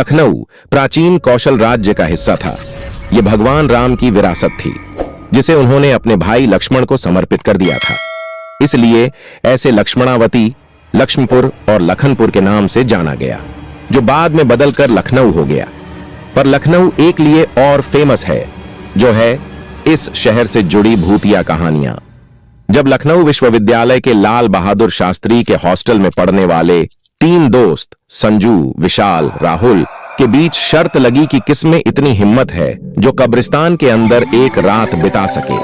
लखनऊ प्राचीन कौशल राज्य का हिस्सा था। यह भगवान राम की विरासत थी, जिसे उन्होंने अपने भाई लक्ष्मण को समर्पित कर दिया था। इसलिए ऐसे लक्ष्मणावती, लक्ष्मपुर और लखनपुर के नाम से जाना गया, जो बाद में बदलकर लखनऊ हो गया। पर लखनऊ एक लिए और फेमस है, जो है इस शहर से जुड़ी भूतिया कहानियां। जब लखनऊ विश्वविद्यालय के लाल बहादुर शास्त्री के हॉस्टल में पढ़ने वाले 3 दोस्त संजू, विशाल, राहुल के बीच शर्त लगी कि किसमें इतनी हिम्मत है जो कब्रिस्तान के अंदर एक रात बिता सके,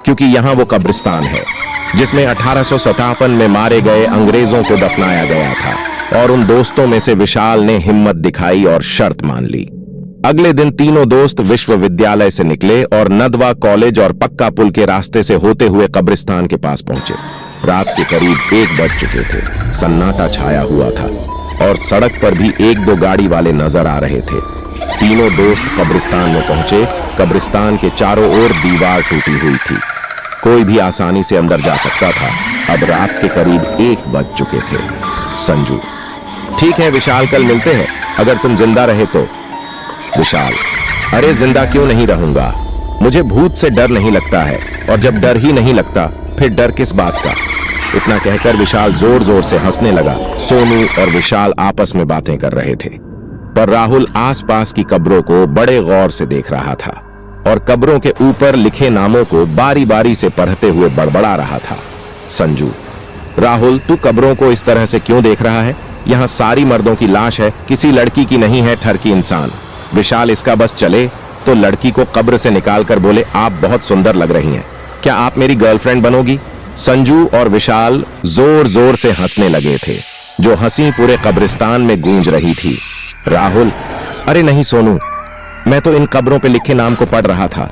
क्योंकि यहां वो कब्रिस्तान है जिसमें 1857 में मारे गए अंग्रेजों को दफनाया गया था। और उन दोस्तों में से विशाल ने हिम्मत दिखाई और शर्त मान ली। अगले दिन तीनों दोस्त विश्वविद्यालय से निकले और नदवा कॉलेज और पक्का पुल के रास्ते से होते हुए कब्रिस्तान के पास पहुंचे। रात के करीब 1 बज चुके थे। सन्नाटा छाया हुआ था और सड़क पर भी 1-2 गाड़ी वाले नजर आ रहे थे। तीनों दोस्त कब्रिस्तान में पहुंचे। कब्रिस्तान के चारों ओर दीवार टूटी हुई थी, कोई भी आसानी से अंदर जा सकता था। अब रात के करीब 1 बज चुके थे। संजू: ठीक है विशाल, कल मिलते हैं, अगर तुम जिंदा रहे तो। विशाल: अरे जिंदा क्यों नहीं रहूंगा, मुझे भूत से डर नहीं लगता है, और जब डर ही नहीं लगता फिर डर किस बात का। इतना कहकर विशाल जोर जोर से हंसने लगा। सोनू और विशाल आपस में बातें कर रहे थे, पर राहुल आसपास की कब्रों को बड़े गौर से देख रहा था और कब्रों के ऊपर लिखे नामों को बारी बारी से पढ़ते हुए बड़बड़ा रहा था। संजू: राहुल, तू कब्रों को इस तरह से क्यों देख रहा है? यहाँ सारी मर्दों की लाश है, किसी लड़की की नहीं है, ठरकी इंसान। विशाल इसका बस चले तो लड़की को कब्र से निकालकर बोले, आप बहुत सुंदर लग रही हैं, क्या आप मेरी गर्लफ्रेंड बनोगी? संजू और विशाल जोर जोर से हंसने लगे थे, जो हंसी पूरे कब्रिस्तान में गूंज रही थी। राहुल: अरे नहीं सोनू, मैं तो इन कब्रों पे लिखे नाम को पढ़ रहा था,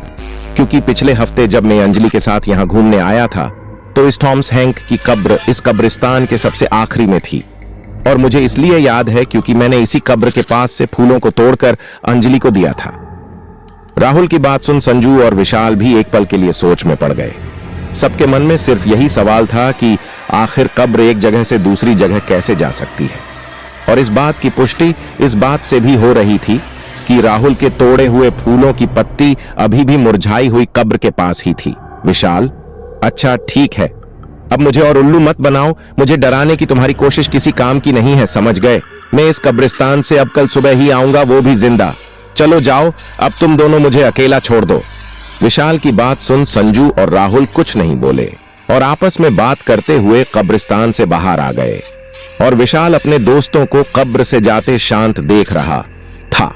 क्योंकि पिछले हफ्ते जब मैं अंजलि के साथ यहाँ घूमने आया था तो इस थॉमस हैंक की कब्र इस कब्रिस्तान के सबसे आखिरी में थी, और मुझे इसलिए याद है क्योंकि मैंने इसी कब्र के पास से फूलों को तोड़कर अंजलि को दिया था। राहुल की बात सुन संजू और विशाल भी एक पल के लिए सोच में पड़ गए। सबके मन में सिर्फ यही सवाल था कि आखिर कब्र एक जगह से दूसरी जगह कैसे जा सकती है, और इस बात की पुष्टि इस बात से भी हो रही थी कि राहुल के तोड़े हुए फूलों की पत्ती अभी भी मुरझाई हुई कब्र के पास ही थी। विशाल: अच्छा ठीक है, अब मुझे और उल्लू मत बनाओ, मुझे डराने की तुम्हारी कोशिश किसी काम की नहीं है, समझ गए? मैं इस कब्रिस्तान से अब कल सुबह ही आऊंगा, वो भी जिंदा। चलो जाओ, अब तुम दोनों मुझे अकेला छोड़ दो। विशाल की बात सुन संजू और राहुल कुछ नहीं बोले और आपस में बात करते हुए कब्रिस्तान से बाहर आ गए, और विशाल अपने दोस्तों को कब्र से जाते शांत देख रहा था।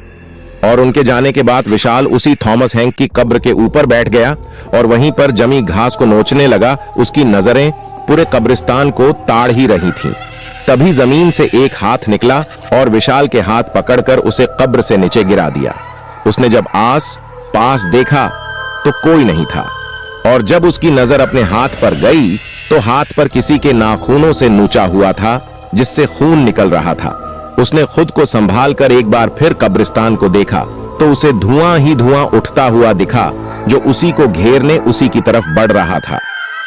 और उनके जाने के बाद विशाल उसी थॉमस हैंक की कब्र के ऊपर बैठ गया और वहीं पर जमी घास को नोचने लगा। उसकी नजरें पूरे कब्रिस्तान को ताड़ ही रही थीं। तभी जमीन से एक हाथ निकला और विशाल के हाथ पकड़कर उसे कब्र से नीचे गिरा दिया। उसने जब आस पास देखा तो कोई नहीं था, और जब उसकी नजर अपने हाथ पर गई तो हाथ पर किसी के नाखूनों से नूचा हुआ था, जिससे खून निकल रहा था। उसने खुद को संभाल कर एक बार फिर कब्रिस्तान को देखा तो उसे धुआं ही धुआं उठता हुआ दिखा, जो उसी को घेरने उसी की तरफ बढ़ रहा था।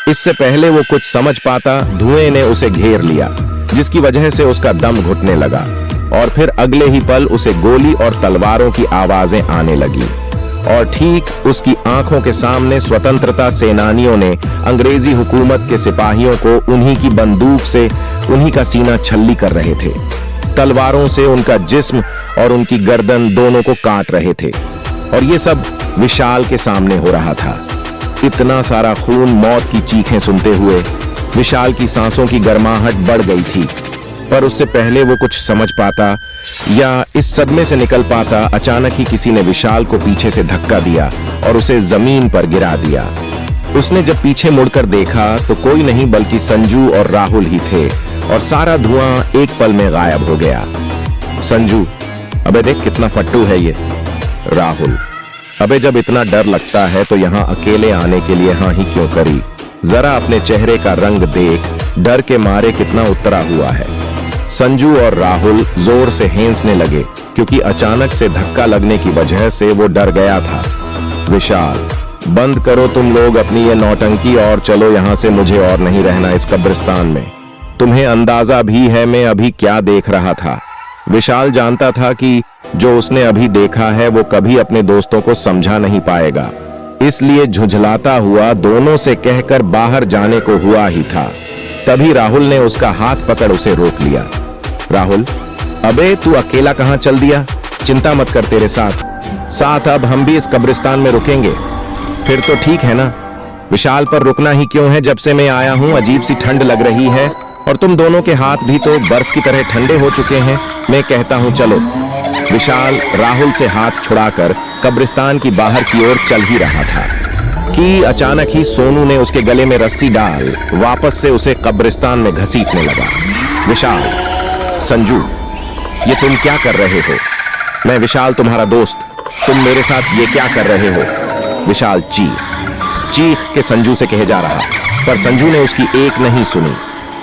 इससे पहले वो कुछ समझ पाता, धुएं ने उसे घेर लिया, जिसकी वजह से उसका दम घुटने लगा, और फिर अगले ही पल उसे गोली और तलवारों की आवाजें आने लगी, और ठीक उसकी आंखों के सामने स्वतंत्रता सेनानियों ने अंग्रेजी हुकूमत के सिपाहियों को उन्हीं की बंदूक से उन्हीं का सीना छल्ली कर रहे थे। तलवारों से उनका जिस्म और उनकी गर्दन दोनों को काट रहे थे, और ये सब विशाल के सामने हो रहा था। इतना सारा खून, मौत की चीखें सुनते हुए विशाल की सांसों की गर्माहट बढ़ गई थी, पर उससे पहले वो कुछ समझ पाता या इस सदमे से निकल पाता, अचानक ही किसी ने विशाल को पीछे से धक्का दिया और उसे जमीन पर गिरा दिया। उसने जब पीछे मुड़कर देखा तो कोई नहीं बल्कि संजू और राहुल ही थे, और सारा धुआं एक पल में गायब हो गया। संजू: अबे देख कितना फट्टू है ये। राहुल: अबे जब इतना डर लगता है तो यहाँ अकेले आने के लिए हाँ ही क्यों करी? जरा अपने चेहरे का रंग देख, डर के मारे कितना उतरा हुआ है। संजू और राहुल जोर से हंसने लगे, क्योंकि अचानक से धक्का लगने की वजह से वो डर गया था। विशाल: बंद करो तुम लोग अपनी ये नौटंकी और चलो यहाँ से, मुझे और नहीं रहना इस कब्रिस्तान में। तुम्हें अंदाजा भी है मैं अभी क्या देख रहा था? विशाल जानता था कि जो उसने अभी देखा है वो कभी अपने दोस्तों को समझा नहीं पाएगा, इसलिए झुंझलाता हुआ दोनों से कहकर बाहर जाने को हुआ ही था। तभी राहुल ने उसका हाथ पकड़ उसे रोक लिया। राहुल, अबे तू अकेला कहां चल दिया? चिंता मत कर, तेरे साथ अब हम भी इस कब्रिस्तान में रुकेंगे। फिर तो ठीक है ना? विशाल, पर रुकना ही क्यों है? जब से मैं आया हूं अजीब सी ठंड लग रही है और तुम दोनों के हाथ भी तो बर्फ की तरह ठंडे हो चुके हैं। मैं कहता हूं चलो। विशाल राहुल से हाथ छुड़ाकर कब्रिस्तान की बाहर की ओर चल ही रहा था कि अचानक ही सोनू ने उसके गले में रस्सी डाल वापस से उसे कब्रिस्तान में घसीटने लगा। विशाल, संजू, ये तुम क्या कर रहे हो? मैं विशाल, तुम्हारा दोस्त, तुम मेरे साथ ये क्या कर रहे हो? विशाल चीख के संजू से कहे जा रहा, पर संजू ने उसकी एक नहीं सुनी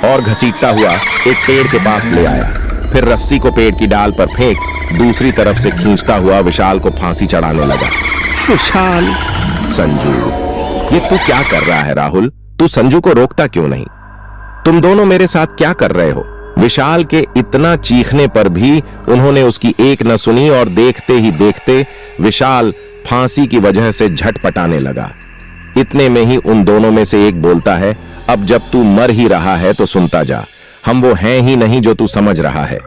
और घसीटता हुआ एक पेड़ के पास ले आया। फिर रस्सी को पेड़ की डाल पर फेंक दूसरी तरफ से खींचता हुआ विशाल को फांसी चढ़ाने लगा। विशाल, संजू, ये तू क्या कर रहा है? राहुल, तू संजू को रोकता क्यों नहीं? तुम दोनों मेरे साथ क्या कर रहे हो? विशाल के इतना चीखने पर भी उन्होंने उसकी एक न सुनी और देखते ही देखते विशाल फांसी की वजह से झटपटाने लगा। इतने में ही उन दोनों में से एक बोलता है, अब जब तू मर ही रहा है तो सुनता जा, हम वो हैं ही नहीं जो तू समझ रहा है।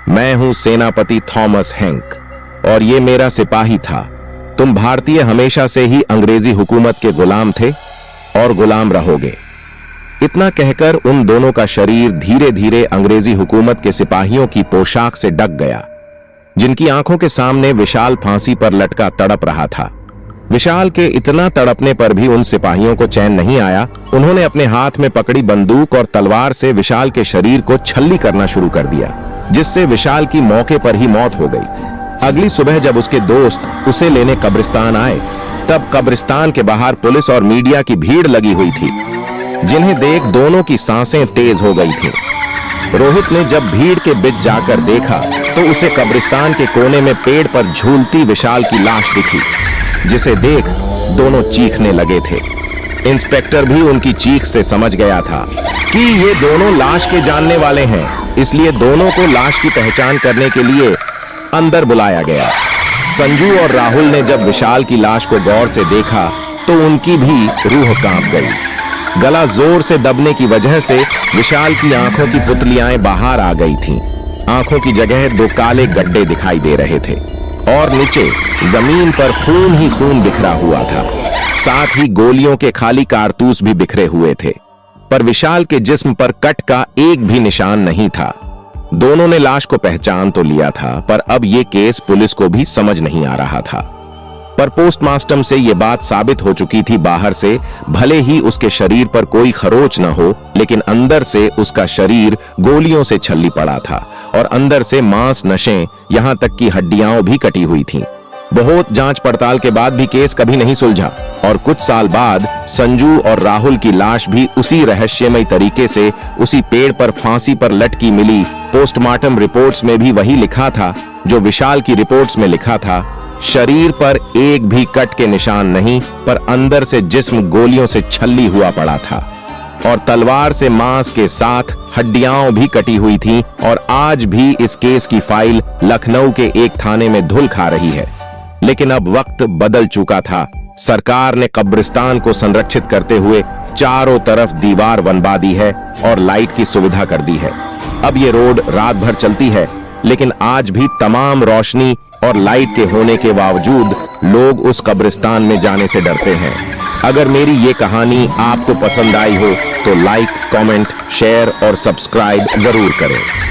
मैं हूं सेनापति थॉमस हैंक और ये मेरा सिपाही था। तुम भारतीय हमेशा से ही अंग्रेजी हुकूमत के गुलाम थे और गुलाम रहोगे। इतना कहकर उन दोनों का शरीर धीरे धीरे अंग्रेजी हुकूमत के सिपाहियों की पोशाक से ढक गया, जिनकी आंखों के सामने विशाल फांसी पर लटका तड़प रहा था। विशाल के इतना तड़पने पर भी उन सिपाहियों को चैन नहीं आया। उन्होंने अपने हाथ में पकड़ी बंदूक और तलवार से विशाल के शरीर को छल्ली करना शुरू कर दिया, जिससे विशाल की मौके पर ही मौत हो गई। अगली सुबह जब उसके दोस्त उसे लेने कब्रिस्तान आए, तब कब्रिस्तान के बाहर पुलिस और मीडिया की भीड़ लगी हुई थी, जिन्हें देख दोनों की सांसें तेज हो गई थीं। रोहित ने जब भीड़ के बीच जाकर देखा तो उसे कब्रिस्तान के कोने में पेड़ पर झूलती विशाल की लाश दिखी, जिसे देख दोनों चीखने लगे थे। इंस्पेक्टर भी उनकी चीख से समझ गया था कि ये दोनों लाश के जानने वाले हैं, इसलिए दोनों को लाश की पहचान करने के लिए अंदर बुलाया गया। संजू और राहुल ने जब विशाल की लाश को गौर से देखा तो उनकी भी रूह कांप गई। गला जोर से दबने की वजह से विशाल की आंखों की पुतलियां बाहर आ गई थीं। आंखों की जगह दो काले गड्ढे दिखाई दे रहे थे और नीचे जमीन पर खून ही खून बिखरा हुआ था। साथ ही गोलियों के खाली कारतूस भी बिखरे हुए थे, पर विशाल के जिस्म पर कट का एक भी निशान नहीं था। दोनों ने लाश को पहचान तो लिया था, पर अब यह केस पुलिस को भी समझ नहीं आ रहा था। पर पोस्टमास्टम से यह बात साबित हो चुकी थी, बाहर से भले ही उसके शरीर पर कोई खरोच न हो, लेकिन अंदर से उसका शरीर गोलियों से छल्ली पड़ा था और अंदर से मांस, नसें, यहां तक कि हड्डियां भी कटी हुई थीं। बहुत जांच पड़ताल के बाद भी केस कभी नहीं सुलझा और कुछ साल बाद संजू और राहुल की लाश भी उसी रहस्यमय तरीके से उसी पेड़ पर फांसी पर लटकी मिली। पोस्टमार्टम रिपोर्ट्स में भी वही लिखा था जो विशाल की रिपोर्ट्स में लिखा था। शरीर पर एक भी कट के निशान नहीं, पर अंदर से जिस्म गोलियों से छल्ली हुआ पड़ा था और तलवार से मांस के साथ हड्डियां भी कटी हुई थीं। और आज भी इस केस की फाइल लखनऊ के एक थाने में धुल खा रही है। लेकिन अब वक्त बदल चुका था। सरकार ने कब्रिस्तान को संरक्षित करते हुए चारों तरफ दीवार बनवा दी है और लाइट की सुविधा कर दी है। अब ये रोड रात भर चलती है, लेकिन आज भी तमाम रोशनी और लाइट के होने के बावजूद लोग उस कब्रिस्तान में जाने से डरते हैं। अगर मेरी ये कहानी आपको पसंद आई हो तो लाइक, कमेंट, शेयर और सब्सक्राइब जरूर करें।